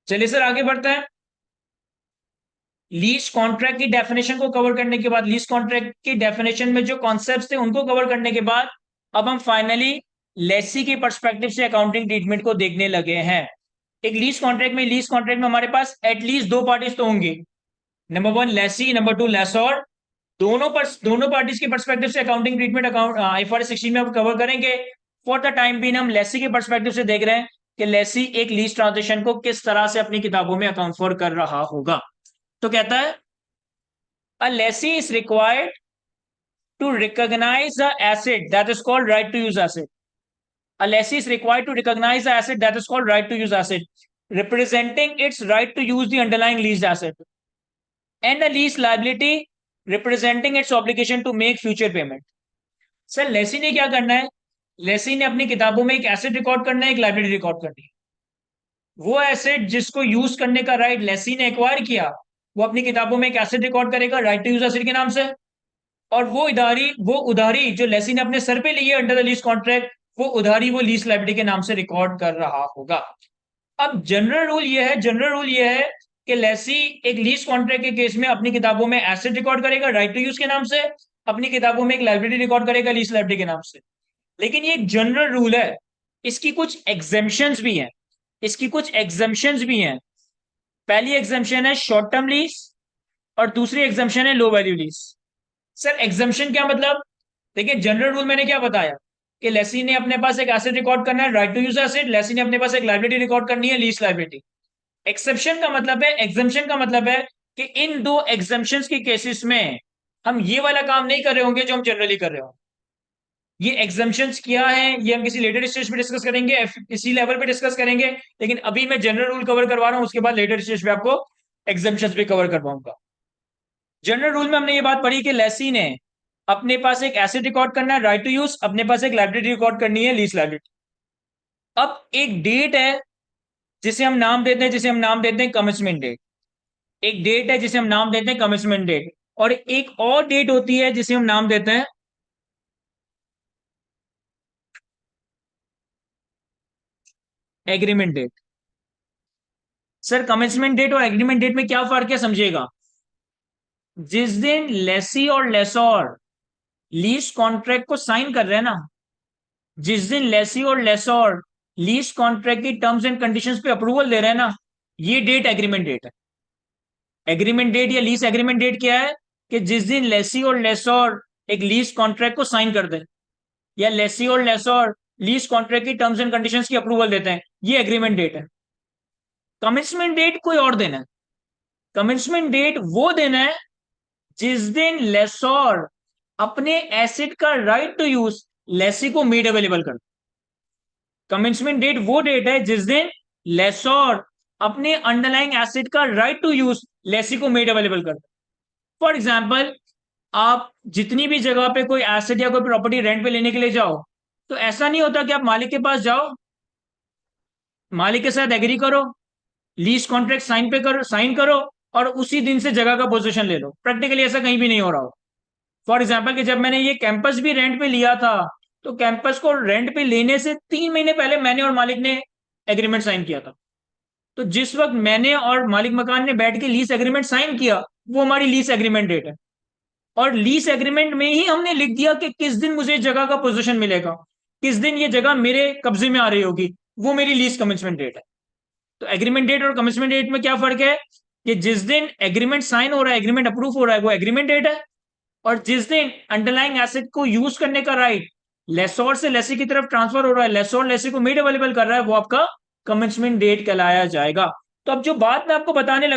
चलिए सर आगे बढ़ते हैं। लीज कॉन्ट्रैक्ट की डेफिनेशन को कवर करने के बाद, लीज कॉन्ट्रैक्ट की डेफिनेशन में जो कॉन्सेप्ट्स थे उनको कवर करने के बाद, अब हम फाइनली लेसी के पर्सपेक्टिव से अकाउंटिंग ट्रीटमेंट को देखने लगे हैं। एक लीज कॉन्ट्रैक्ट में हमारे पास एटलीस्ट दो पार्टीज तो होंगी। Number one lessee, number two lessor. दोनों पार्टीज के पर्सपेक्टिव से अकाउंटिंग ट्रीटमेंट अकाउंट IFRS 16 में हम कवर करेंगे। फॉर द टाइम बीइंग हम लेसी के पर्सपेक्टिव से देख रहे हैं कि लेसी एक लीज ट्रांजेक्शन को किस तरह से अपनी किताबों में अकाउंट फॉर कर रहा होगा। तो कहता है a lessee is required to recognize the asset that is called right to use asset. A lessee is required to recognize the asset that is called right to use asset, representing its right to use the underlying leased asset, and a lease liability representing its obligation to make future payment. Sir lessee ने क्या करना है? लेसी ने अपनी किताबों में एक asset record करना है, एक लाइबिलिटी रिकॉर्ड करनी है। वो एसेट जिसको यूज करने का राइट लेसी ने एक्वायर किया, वो अपनी किताबों में एक एसेट रिकॉर्ड करेगा राइट टू यूज एसेट के नाम से। और वो उधारी जो लेसी ने अपने सर पे ली है अंडर द लीज कॉन्ट्रैक्ट, वो उधारी वो लीज लाइबिलिटी के नाम से रिकॉर्ड कर रहा होगा। अब जनरल रूल ये है कि लेसी एक लीज कॉन्ट्रैक्ट के केस में अपनी किताबों में एसेट रिकॉर्ड करेगा राइट टू यूज के नाम से, अपनी किताबों में एक लाइबिलिटी रिकॉर्ड करेगा लीज लाइबिलिटी के नाम से। लेकिन ये एक जनरल रूल है, इसकी कुछ एग्जेम्पशंस भी हैं। पहली एग्जेम्पशन है शॉर्ट टर्म लीज, और दूसरी एग्जेम्पशन है low value lease. Sir exemption क्या मतलब? देखिए जनरल रूल मैंने क्या बताया कि लेसी ने अपने पास एक एसेट रिकॉर्ड करना है right to use asset, lessee ने अपने पास एक लाइबिलिटी रिकॉर्ड करनी है लीज लाइबिलिटी। एग्जाम्पशन का मतलब है कि इन दो एग्जाम्पशंस के केसेस में हम ये वाला काम नहीं कर रहे होंगे जो हम जनरली कर रहे होंगे। ये एग्जाम्पशंस क्या है ये हम किसी लेटर स्टेज पे डिस्कस करेंगे, इसी लेवल पे डिस्कस करेंगे। लेकिन अभी मैं जनरल रूल कवर करवा रहा हूं, उसके बाद लेटर स्टेज पे आपको एग्जाम्पशंस भी कवर करवाऊंगा। जनरल रूल में हमने ये बात पढ़ी कि लेसी ने अपने पास एक एसेट रिकॉर्ड करना है राइट टू यूज, अपने पास एक लाइबिलिटी रिकॉर्ड करनी है लीज लाइबिलिटी। अब एक डेट है जिसे हम नाम देते हैं कमिटमेंट डेट। एक डेट है जिसे हम नाम देते हैं कमिटमेंट डेट, और एक और डेट होती है जिसे हम नाम देते हैं agreement date. Sir commitment date और एग्रीमेंट डेट में क्या फर्क है समझिएगा। जिस दिन लेसी और लेसोर लीज कॉन्ट्रैक्ट को साइन कर रहे हैं ना, जिस दिन लेसी और लेसोर लीज कॉन्ट्रैक्ट की टर्म्स एंड कंडीशंस पे अप्रूवल दे रहे हैं ना, ये डेट एग्रीमेंट डेट है। एग्रीमेंट डेट या लीज एग्रीमेंट डेट क्या है? कि जिस दिन लेसी और लेसोर एक लीज कॉन्ट्रैक्ट को साइन कर दे, या लेसी और लेसोर लीज कॉन्ट्रैक्ट की टर्म्स एंड कंडीशंस की अप्रूवल देते हैं, ये एग्रीमेंट डेट है। कमिटमेंट डेट कोई और देना है। कमिटमेंट डेट वो देना है जिस दिन लेसोर अपने एसेट का राइट टू यूज लेसी को मेड अवेलेबल कर। कमिटमेंट डेट वो डेट है जिस दिन लेसोर अपने अंडरलाइंग एसेट का राइट टू यूज लेसी को मेड अवेलेबल कर। फॉर एग्जाम्पल, आप जितनी भी जगह पे कोई एसेट या कोई प्रॉपर्टी रेंट पे लेने के लिए जाओ, तो ऐसा नहीं होता कि आप मालिक के पास जाओ, मालिक के साथ एग्री करो, लीज कॉन्ट्रैक्ट साइन करो, और उसी दिन से जगह का पोजीशन ले लो। प्रैक्टिकली ऐसा कहीं भी नहीं हो रहा हो। फॉर एग्जाम्पल कि जब मैंने ये कैंपस भी रेंट पे लिया था, तो कैंपस को रेंट पे लेने से 3 महीने पहले मैंने और मालिक ने एग्रीमेंट साइन किया था। तो जिस वक्त मैंने और मालिक मकान ने बैठ के लीज एग्रीमेंट साइन किया, वो हमारी लीज एग्रीमेंट डेट है। और लीज एग्रीमेंट में ही हमने लिख दिया कि किस दिन मुझे जगह का पोजीशन मिलेगा, किस दिन ये जगह मेरे कब्जे में आ रही होगी, वो मेरी लीज कमिटमेंट डेट है। तो एग्रीमेंट डेट और कमिटमेंट डेट में क्या फर्क है? कि जिस दिन एग्रीमेंट साइन हो रहा है, एग्रीमेंट अप्रूव हो रहा है, वो एग्रीमेंट डेट है। और जिस दिन अंडरलाइंग एसेट को यूज करने का राइट लेसोर से लेसी की तरफ ट्रांसफर हो रहा है, लेसोर लेसी को मेड अवेलेबल कर रहा है, वो आपका कमिटमेंट डेट कहलाया जाएगा। तो अब जो बात मैं आपको बताने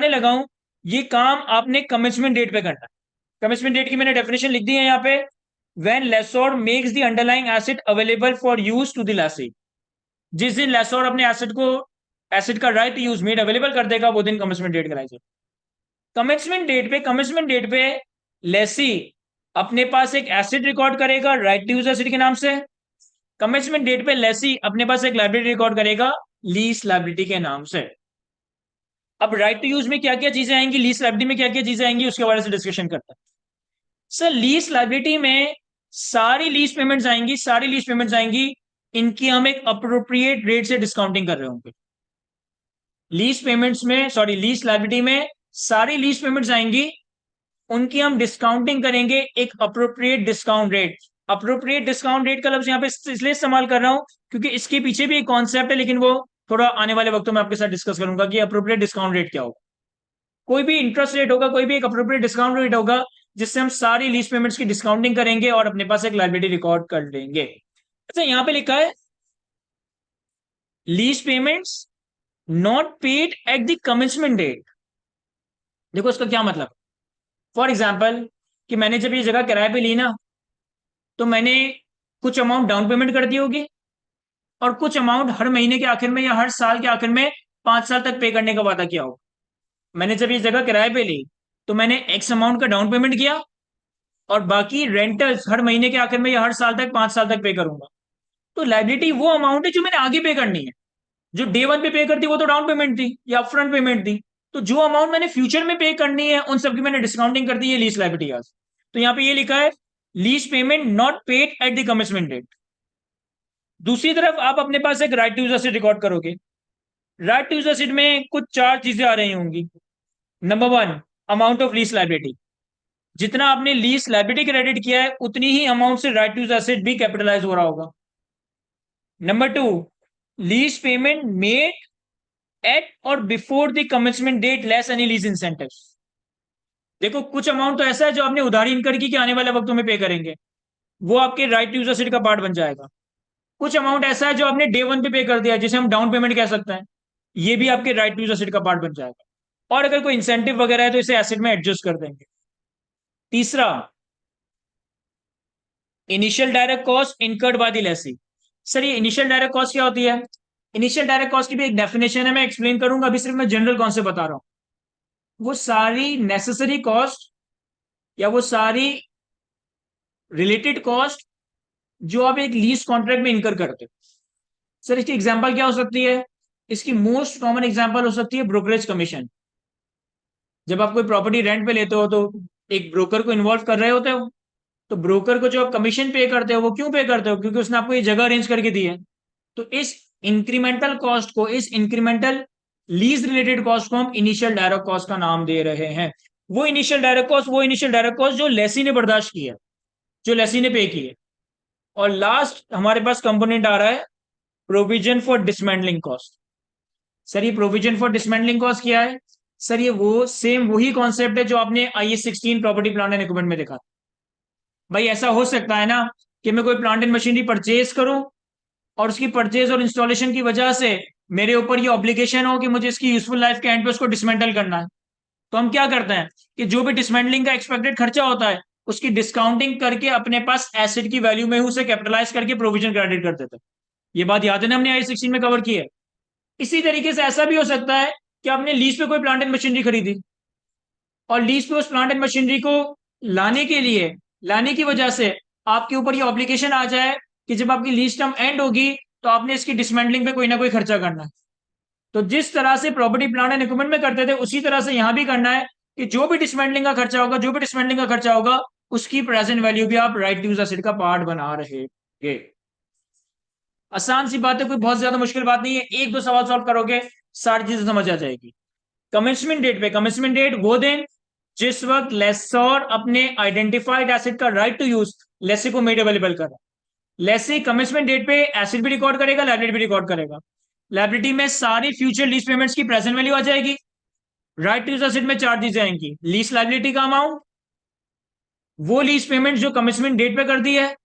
लगा हूं, ये काम आपने कमिटमेंट डेट पे करना है। कमिटमेंट डेट की मैंने डेफिनेशन लिख दी है यहाँ पे। When lessor makes the underlying asset available for use to the lessee, जिस दिन लेसोर अपने एसेट का राइट यूज मेड अवेलेबल कर देगा, वो दिन कमिटमेंट डेट कहलाई जाएगी। कमिटमेंट डेट पे लेसी अपने पास एक एसेट रिकॉर्ड करेगा राइट टू यूज एसेट के नाम से। कमिटमेंट डेट पे लेसी अपने पास एक लाइबिलिटी रिकॉर्ड करेगा लीज लाइबिलिटी के नाम से। अब राइट टू यूज में क्या क्या चीजें आएंगी, लीज लाइबिलिटी में क्या क्या चीजें आएंगी, उसके बारे से डिस्कशन करते हैं। सर लीज लाइबिलिटी में सारी लीज पेमेंट्स आएंगी, इनकी हम एक अप्रोप्रिएट रेट से डिस्काउंटिंग कर रहे होंगे। लीज पेमेंट्स में, सॉरी, लीज लायबिलिटी में सारी लीज पेमेंट्स आएंगी, उनकी हम डिस्काउंटिंग करेंगे एक appropriate discount rate. Appropriate discount rate का लफ्ज यहाँ पे इसलिए इस्तेमाल कर रहा हूं क्योंकि इसके पीछे भी एक कॉन्सेप्ट है, लेकिन वो थोड़ा आने वाले वक्तों में आपके साथ डिस्कस करूंगा कि अप्रोप्रिएट डिस्काउंट रेट क्या होगा। कोई भी इंटरेस्ट रेट होगा, कोई भी एक अप्रोप्रिएट डिस्काउंट रेट होगा जिससे हम सारी लीज पेमेंट्स की डिस्काउंटिंग करेंगे और अपने पास एक लायबिलिटी रिकॉर्ड कर लेंगे। अच्छा, यहाँ पे लिखा है lease payments not paid at the commencement date. देखो इसका क्या मतलब। फॉर एग्जाम्पल कि मैंने जब ये जगह किराए पे ली ना, तो मैंने कुछ अमाउंट डाउन पेमेंट कर दी होगी और कुछ अमाउंट हर महीने के आखिर में या हर साल के आखिर में 5 साल तक पे करने का वादा किया होगा। मैंने जब ये जगह किराए पे ली तो मैंने एक्स अमाउंट का डाउन पेमेंट किया और बाकी रेंटल्स हर महीने के आखिर में या हर साल तक 5 साल तक पे करूंगा। तो लाइबिलिटी वो अमाउंट है जो मैंने आगे पे करनी है। जो डे वन पे करती वो तो डाउन पेमेंट थी या अपफ्रंट पेमेंट थी। तो जो अमाउंट मैंने फ्यूचर में पे करनी है उन सबकी मैंने डिस्काउंटिंग कर दी है लीज लाइबिलिटी आज। तो यहाँ पे ये लिखा है lease payment not paid at the commitment date. दूसरी तरफ आप अपने पास एक right to use asset record करोगे। राइट टू यूज एसेट में कुछ चार चीजें आ रही होंगी। Number one, amount of lease liability. जितना आपने लीज लाइबिलिटी क्रेडिट किया है उतनी ही अमाउंट से राइट टू यूज एसेट भी कैपिटलाइज हो रहा होगा। Number two, lease payment made at और before the commitment date less any lease incentive. देखो कुछ अमाउंट तो ऐसा है जो आपने उधारी इनकर की कि आने वाले वक्तों में पे करेंगे, वो आपके राइट टू यूज एसेट का पार्ट बन जाएगा। कुछ अमाउंट ऐसा है जो आपने डे वन पे कर दिया जिसे हम डाउन पेमेंट कह सकते हैं, ये भी आपके राइट टू यूज एसेट का पार्ट बन जाएगा। और अगर कोई इंसेंटिव वगैरह है तो इसे एसेट में एडजस्ट कर देंगे। तीसरा, initial direct cost incurred by the Lesi. Sir ये इनिशियल डायरेक्ट कॉस्ट क्या होती है? इनिशियल डायरेक्ट कॉस्ट की भी एक डेफिनेशन है, मैं एक्सप्लेन करूंगा, अभी सिर्फ मैं जनरल कॉन्सेप्ट बता रहा हूं। वो सारी नेसेसरी कॉस्ट या वो सारी रिलेटेड कॉस्ट जो आप एक लीज कॉन्ट्रैक्ट में इनकर करते हो। सर इसकी एग्जांपल क्या हो सकती है? इसकी मोस्ट कॉमन एग्जांपल हो सकती है ब्रोकरेज कमीशन। जब आप कोई प्रॉपर्टी रेंट पे लेते हो तो एक ब्रोकर को इन्वॉल्व कर रहे होते हो। तो ब्रोकर को जो आप कमीशन पे करते हो वो क्यों पे करते हो? क्योंकि उसने आपको ये जगह अरेंज करके दी है। तो इस इंक्रीमेंटल कॉस्ट को, इस इंक्रीमेंटल लीज रिलेटेड कॉस्ट को हम इनिशियल डायरेक्ट कॉस्ट का नाम दे रहे हैं। वो इनिशियल डायरेक्ट कॉस्ट, वो इनिशियल डायरेक्ट कॉस्ट जो लेसी ने बर्दाश्त की है, जो लेसी ने पे की है। और लास्ट हमारे पास कंपोनेंट आ रहा है provision for dismantling cost. Sir ये प्रोविजन फॉर डिसमेंटलिंग कॉस्ट क्या है? सर ये वो सेम वही कॉन्सेप्ट है जो आपने IS 16 property plan and equipment में देखा। भाई ऐसा हो सकता है ना कि मैं कोई प्लांट एंड मशीनरी परचेज करूं और उसकी परचेज और इंस्टॉलेशन की वजह से मेरे ऊपर ये ऑब्लिगेशन हो कि मुझे इसकी यूजफुल लाइफ के एंड पे उसको डिसमेंटल करना है। तो हम क्या करते हैं कि जो भी डिसमेंटलिंग का एक्सपेक्टेड खर्चा होता है उसकी डिस्काउंटिंग करके अपने पास एसेट की वैल्यू में उसे कैपिटलाइज करके प्रोविजन क्रेडिट कर देते हैं। ये बात याद है ना, हमने I16 में कवर की है। इसी तरीके से ऐसा भी हो सकता है कि आपने लीज पे कोई प्लांट एंड मशीनरी खरीदी और लीज पे उस प्लांट एंड मशीनरी को लाने के लिए, लाने की वजह से आपके ऊपर ये ऑब्लिगेशन आ जाए कि जब आपकी लीज टर्म एंड होगी तो आपने इसकी डिसमेंटलिंग पे कोई ना कोई खर्चा करना है। तो जिस तरह से प्रॉपर्टी प्लांट एंड इक्विपमेंट में करते थे उसी तरह से यहां भी करना है कि जो भी डिसमेंटलिंग का खर्चा होगा, जो भी डिसमेंटलिंग का खर्चा होगा उसकी प्रेजेंट वैल्यू भी आप राइट टू यूज एसेट का पार्ट बना रहे हैं। आसान सी बात है, कोई बहुत ज्यादा मुश्किल बात नहीं है, एक दो सवाल सॉल्व करोगे सारी चीजें समझ आ जाएगी। कमिटमेंट डेट पे, कमिटमेंट डेट वो दिन जिस वक्त लेसर अपने आइडेंटिफाइड एसेट का राइट टू यूज लेसी को मेड अवेलेबल कर रहा है। लेसी कमिटमेंट डेट पे एसेट भी रिकॉर्ड करेगा, लाइबिलिटी भी रिकॉर्ड करेगा। लाइबिलिटी में सारी फ्यूचर लीज पेमेंट्स की प्रेजेंट वैल्यू आ जाएगी। राइट टू यूज एसेट में चार चीजें आएंगी, लीज लाइबिलिटी का अमाउंट, वो लीज पेमेंट जो कमिटमेंट डेट पे कर दी है,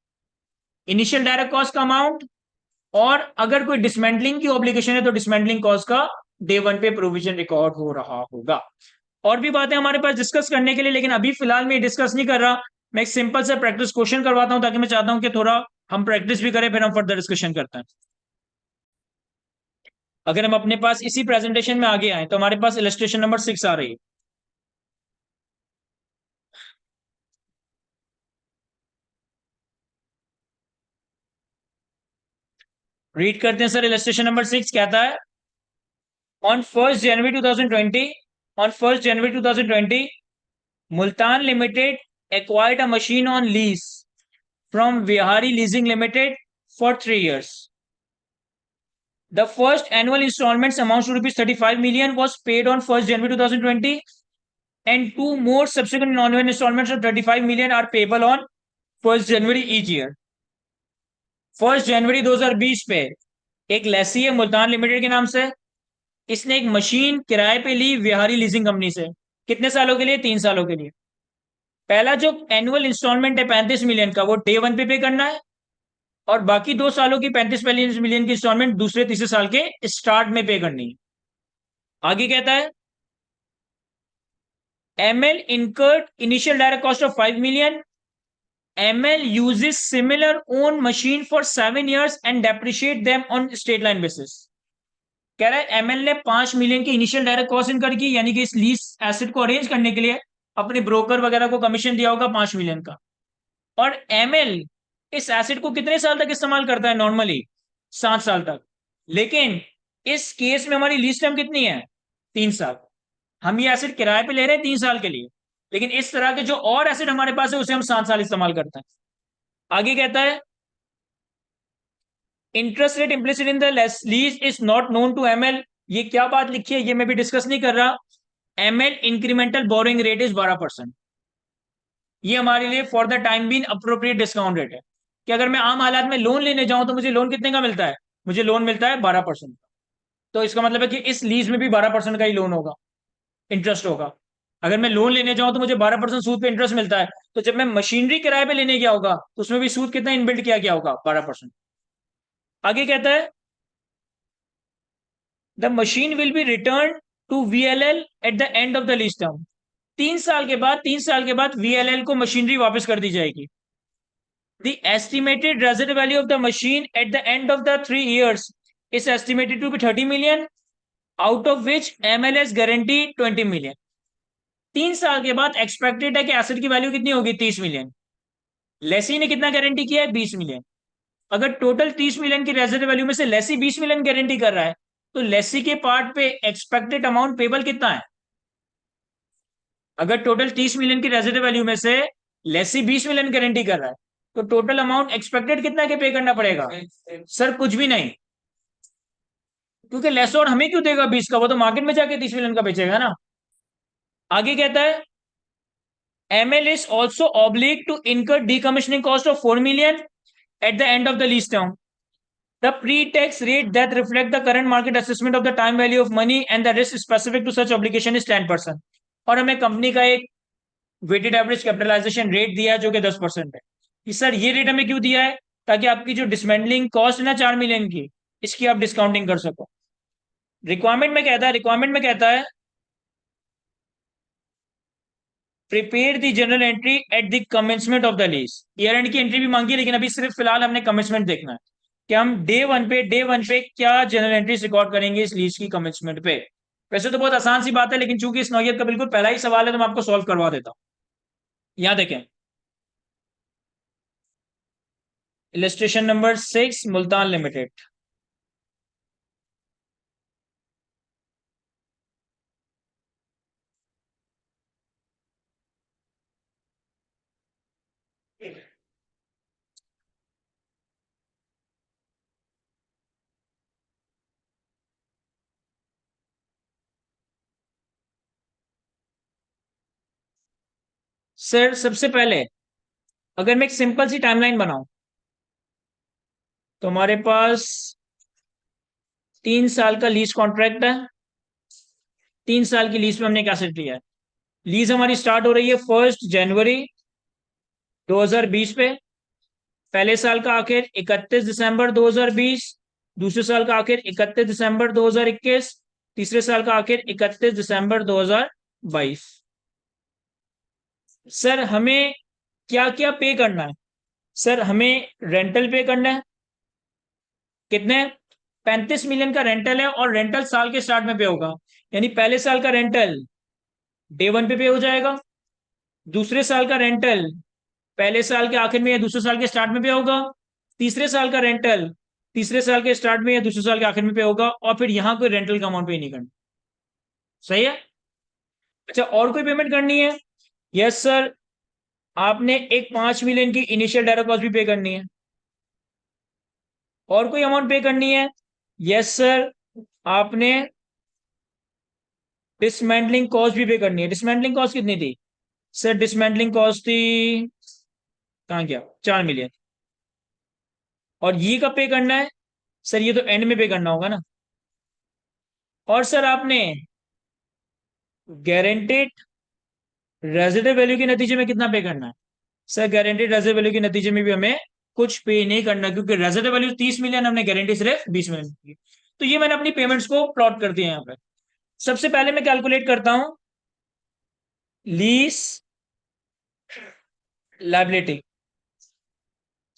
इनिशियल डायरेक्ट कॉस्ट का अमाउंट, और अगर कोई डिसमेंटलिंग की ऑब्लिगेशन है तो डिसमेंटलिंग कॉस्ट का डे वन पे प्रोविजन रिकॉर्ड हो रहा होगा। और भी बातें हमारे पास डिस्कस करने के लिए, लेकिन अभी फिलहाल मैं डिस्कस नहीं कर रहा। मैं एक सिंपल सा प्रैक्टिस क्वेश्चन करवाता हूं ताकि मैं चाहता हूं कि थोड़ा हम प्रैक्टिस भी करें, फिर हम फर्दर डिस्कशन करते हैं। अगर हम अपने पास इसी प्रेजेंटेशन में आगे आए तो हमारे पास इलस्ट्रेशन नंबर 6 आ रही है। रीड करते हैं सर। इलस्ट्रेशन नंबर 6 कहता है ऑन 1 जनवरी 2020, ऑन 1 जनवरी 2020 Multan limited acquired a machine on lease from Vihari Leasing Limited for 3 years. The first annual installments amounts to rupees 35 million was paid on 1st January 2020 and two more subsequent annual installments of 35 million are payable on 1st January each year. 1st January 2020 पे एक लेसी है Multan limited के नाम से, इसने एक machine किराए पे ली विहारी लीजिंग कंपनी से। कितने सालों के लिए? 3 सालों के लिए। पहला जो एनुअल इंस्टॉलमेंट है 35 मिलियन का, वो डे 1 पे करना है, और बाकी 2 सालों की 35 मिलियन की इंस्टॉलमेंट दूसरे तीसरे साल के स्टार्ट में पे करनी है। आगे कहता है ML incurred initial direct cost of 5 million. ML uses similar own machine for 7 years and depreciate them on straight line basis. कह रहा है ML ने 5 मिलियन की इनिशियल डायरेक्ट कॉस्ट इनकर की, यानी कि इस लीज एसेट को अरेंज करने के लिए अपने ब्रोकर वगैरह को कमीशन दिया होगा 5 मिलियन का। और ML इस एसेट को कितने साल तक इस्तेमाल करता है? नॉर्मली 7 साल तक। लेकिन इस केस में हमारी लीज टर्म कितनी है? 3 साल। हम ये एसेट किराए पे ले रहे हैं 3 साल के लिए, लेकिन इस तरह के जो और एसेट हमारे पास है उसे हम 7 साल इस्तेमाल करते हैं। आगे कहता है interest rate implicit in the lease is not known to ML। ये क्या बात लिखी है ये मैं भी डिस्कस नहीं कर रहा। ML incremental borrowing rate is 12%। ये हमारे लिए for the time being appropriate discount rate है कि अगर मैं आम हालात में लोन लेने जाऊं तो मुझे लोन कितने का मिलता है? मुझे लोन मिलता है 12%। तो इसका मतलब है कि इस लीज में भी 12% का ही लोन होगा, इंटरेस्ट होगा। अगर मैं लोन लेने जाऊं तो मुझे 12% सूद पे इंटरेस्ट मिलता है, तो जब मैं मशीनरी किराए पे लेने गया होगा तो उसमें भी सूद कितना इनबिल्ड किया गया होगा? 12%। आगे कहता है the machine will be return to VLL at the end of the lease term. 3 साल के बाद VLL को मशीनरी वापस कर दी जाएगी। The estimated rigid value of the machine eight the end of the 3 years is estimated to be 30 million, out of which ML has guaranteed 20 million। 3 साल के बाद एक्सपेक्टेड है कि एसेट की वैल्यू कितनी होगी? 30 मिलियन। लेसी ने कितना गारंटी किया है? 20 मिलियन। अगर टोटल 30 मिलियन की रेजिड वैल्यू में से लेसी 20 मिलियन गारंटी कर रहा है, तो लेसी के पार्ट पे एक्सपेक्टेड अमाउंट पेबल कितना है? अगर टोटल 30 मिलियन की रेजिड वैल्यू में से लेसी 20 मिलियन गारंटी कर रहा है, तो टोटल अमाउंट एक्सपेक्टेड कितना के पे करना पड़ेगा? सर कुछ भी नहीं, क्योंकि लेसोर हमें क्यों देगा 20 का? वो तो मार्केट में जाके 30 मिलियन का बेचेगा ना। आगे कहता है ML is also obliged to incur decommissioning cost of 4 million at the end of the lease term. The pre-tax rate that reflect the current market assessment of the time value of money and the risk specific to such obligation is 10%। और हमें company का एक weighted average capitalisation rate दिया है जो कि 10% है। कि सर ये रेट हमें क्यों दिया है? ताकि आपकी जो डिसमेंटलिंग कॉस्ट है ना 4 मिलियन की, इसकी आप डिस्काउंटिंग कर सको। रिक्वायरमेंट में कहता है prepare the general entry eight the commencement of the lease. Year and की एंट्री भी मांगी, लेकिन अभी सिर्फ फिलहाल हमने कमेंसमेंट देखना है कि हम डे वन पे क्या जनरल एंट्रीज रिकॉर्ड करेंगे इस लीज की कमेंसमेंट पे। वैसे तो बहुत आसान सी बात है, लेकिन चूंकि इस नौयत का बिल्कुल पहला ही सवाल है तो मैं आपको सॉल्व करवा देता हूँ। यहाँ देखें illustration number 6 Multan limited. Sir सबसे पहले अगर मैं एक सिंपल सी टाइमलाइन बनाऊं तो हमारे पास 3 साल का लीज कॉन्ट्रैक्ट है। 3 साल की लीज में हमने क्या सेट लिया है? लीज हमारी स्टार्ट हो रही है 1 जनवरी 2020 पे। पहले साल का आखिर 31 दिसंबर 2020, दूसरे साल का आखिर 31 दिसंबर 2021, तीसरे साल का आखिर 31 दिसंबर 2022। सर हमें क्या क्या पे करना है? सर हमें रेंटल पे करना है। कितने? 35 मिलियन का रेंटल है और रेंटल साल के स्टार्ट में पे होगा, यानी पहले साल का रेंटल डे 1 पे हो जाएगा। दूसरे साल का रेंटल पहले साल के आखिर में या दूसरे साल के स्टार्ट में पे होगा। तीसरे साल का रेंटल तीसरे साल के स्टार्ट में या दूसरे साल के आखिर में पे होगा, और फिर यहां कोई रेंटल का अमाउंट पे नहीं करना। सही है? अच्छा, और कोई पेमेंट करनी है? यस सर, आपने एक 5 मिलियन की इनिशियल डायरेक्ट कॉस्ट भी पे करनी है। और कोई अमाउंट पे करनी है? यस सर, आपने डिसमेंटलिंग कॉस्ट भी पे करनी है। डिसमेंटलिंग कॉस्ट कितनी थी सर? डिसमेंटलिंग कॉस्ट थी, कहाँ गया, 4 मिलियन। और ये कब पे करना है सर? ये तो एंड में पे करना होगा ना। और सर आपने गारंटेड रेजिडेंट वैल्यू के नतीजे में कितना पे करना है सर? गारंटेड रेजिडेंट वैल्यू के नतीजे में भी हमें कुछ पे नहीं करना, क्योंकि रेजिडेंट वैल्यू 30 मिलियन, हमने गारंटी सिर्फ 20 मिलियन की। तो ये मैंने अपनी पेमेंट्स को प्लॉट कर दिया यहाँ पे। सबसे पहले मैं कैलकुलेट करता हूं lease liability.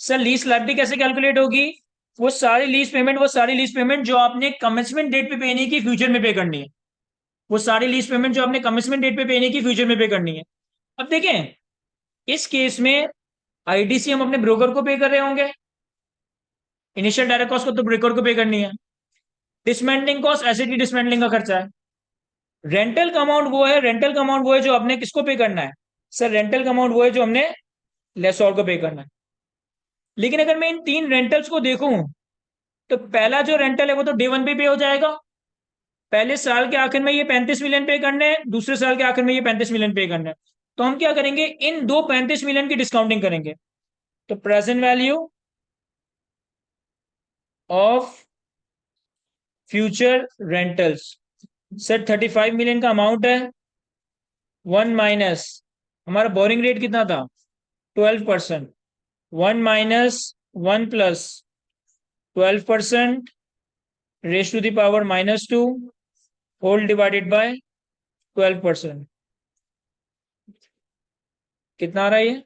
Sir lease liability कैसे कैलकुलेट होगी? वो सारी लीज पेमेंट जो आपने कमेंसमेंट डेट पे नहीं की, फ्यूचर में पे करनी है। वो सारी लीज पेमेंट जो आपने कमेंसमेंट डेट पे नहीं की, फ्यूचर में पे करनी है। अब देखें, इस केस में आईडीसी हम अपने ब्रोकर को पे कर रहे होंगे। इनिशियल डायरेक्ट कॉस्ट को तो ब्रोकर को पे करनी है। डिसमेंटलिंग कॉस्ट एसेट की डिसमेंटलिंग का खर्चा है। रेंटल का अमाउंट वो है जो आपने किसको पे करना है सर? रेंटल का अमाउंट वो है जो हमने लेसोर को पे करना है। लेकिन अगर मैं इन तीन रेंटल्स को देखूं, तो पहला जो रेंटल है वो तो डे वन पे हो जाएगा। पहले साल के आखिर में ये 35 मिलियन पे करने हैं, दूसरे साल के आखिर में ये 35 मिलियन पे करने हैं। तो हम क्या करेंगे, इन दो 35 मिलियन की डिस्काउंटिंग करेंगे। तो present value of future rentals, sir 35 million का अमाउंट है। वन माइनस, हमारा बोरिंग रेट कितना था? 12%। One minus one plus 12% raise to the power -2 whole divided by 12%। कितना आ रहा है ये?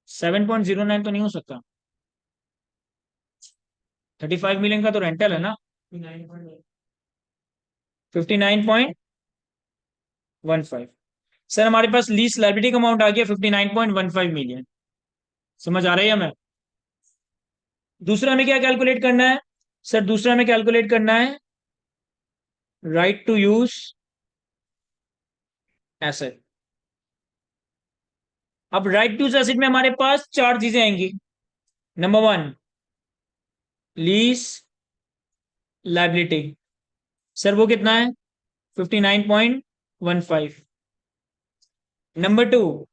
7.09 तो नहीं हो सकता। 35 मिलियन का तो रेंटल है ना। 59.15। सर हमारे पास लीज लाइबिलिटी का अमाउंट आ गया 59.15 मिलियन। समझ आ रही है हमें? दूसरा हमें क्या कैलकुलेट करना है सर? दूसरा हमें कैलकुलेट करना है राइट टू यूज एसेट। अब राइट टू यूज एसेट में हमारे पास चार चीजें आएंगी। Number one, lease liability. Sir वो कितना है? 59.15। नंबर टू,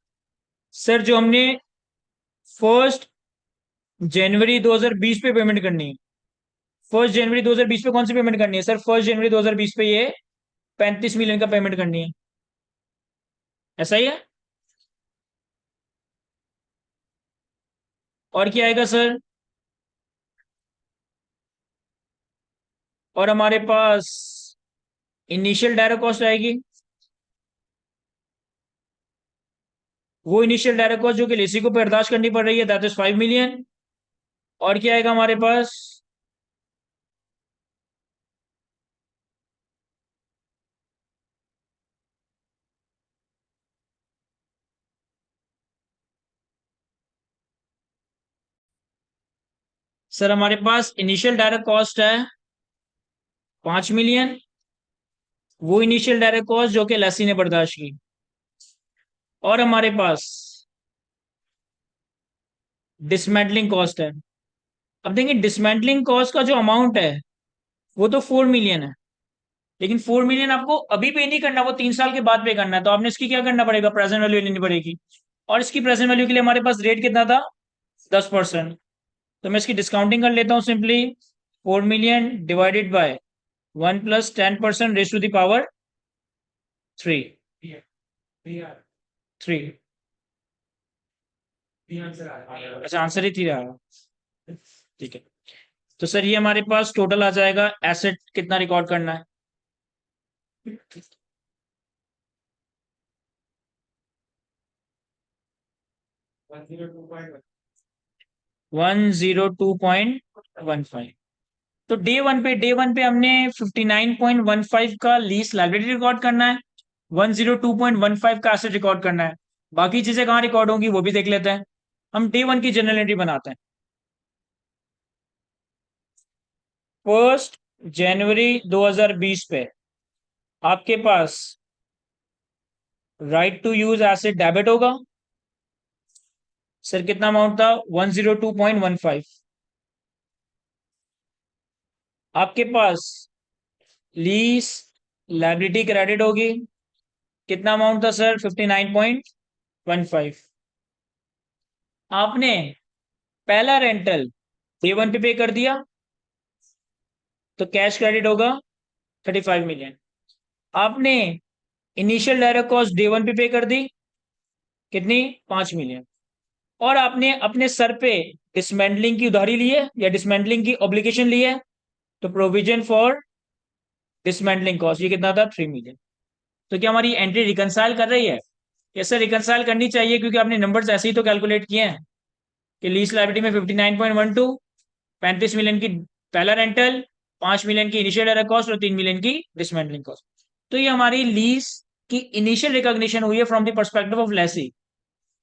सर जो हमने 1 जनवरी 2020 पे पेमेंट करनी है। 1 जनवरी 2020 पे कौन सी पेमेंट करनी है सर? 1 जनवरी 2020 पे ये 35 मिलियन का पेमेंट करनी है। ऐसा ही है। और क्या आएगा सर? और हमारे पास इनिशियल डायरेक्ट कॉस्ट आएगी। वो इनिशियल डायरेक्ट कॉस्ट जो कि लेसी को बर्दाश्त करनी पड़ रही है, दैट इज 5 मिलियन। और क्या आएगा हमारे पास? सर हमारे पास इनिशियल डायरेक्ट कॉस्ट है 5 मिलियन। वो इनिशियल डायरेक्ट कॉस्ट जो कि लेसी ने बर्दाश्त की। और हमारे पास डिसमेंटलिंग कॉस्ट है। अब देखिए, डिसमेंटलिंग कॉस्ट का जो अमाउंट है वो तो 4 मिलियन है। लेकिन 4 मिलियन आपको अभी पे नहीं करना, वो 3 साल के बाद पे करना है। तो आपने इसकी क्या करना पड़ेगा? प्रेजेंट वैल्यू लेनी पड़ेगी। और इसकी प्रेजेंट वैल्यू के लिए हमारे पास रेट कितना था? 10%। तो मैं इसकी डिस्काउंटिंग कर लेता हूँ simply. 4 million divided by 1 + 10% raise to the power 3। 3। अच्छा, आंसर ही 3 रहा। ठीक है। तो सर ये हमारे पास टोटल आ जाएगा, एसेट कितना रिकॉर्ड करना है? 102.15। तो डे वन पे हमने 59.15 का लीज लाइबिलिटी रिकॉर्ड करना है। 102.15 का एसेट रिकॉर्ड करना है। बाकी चीजें कहाँ रिकॉर्ड होंगी वो भी देख लेते हैं। हम डे वन की जनरल एंट्री बनाते हैं। 1 जनवरी 2020 पे आपके पास right to use asset debit होगा। सर कितना अमाउंट था? 102.15। आपके पास लीज लाइबिलिटी क्रेडिट होगी। कितना अमाउंट था सर? 59.15। आपने पहला रेंटल डे वन पे कर दिया, तो कैश क्रेडिट होगा 35 मिलियन। आपने initial direct cost day one पे कर दी, कितनी? 5 मिलियन। और आपने अपने सर पे डिसमेंटलिंग की उधारी ली है या डिसमेंटलिंग की ऑब्लिगेशन ली है, तो प्रोविजन फॉर डिसमेंटलिंग कॉस्ट ये कितना था? 3 मिलियन। तो क्या हमारी एंट्री रिकंसाइल कर रही है? ऐसे रिकंसाइल करनी चाहिए, क्योंकि आपने नंबर्स ऐसे ही तो कैलकुलेट किए हैं कि लीज लाइबिलिटी में 59.12, 35 मिलियन की पहला रेंटल, 5 मिलियन की इनिशियल डायरेक्ट कॉस्ट और 3 मिलियन की डिसमेंटलिंग कॉस्ट। तो ये हमारी लीज की इनिशियल रिकॉग्निशन हुई है from the perspective of lessee.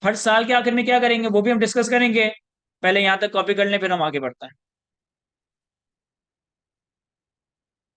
हर साल के आखिर में क्या करेंगे वो भी हम डिस्कस करेंगे। पहले यहां तक कॉपी कर लें, फिर हम आगे बढ़ते हैं।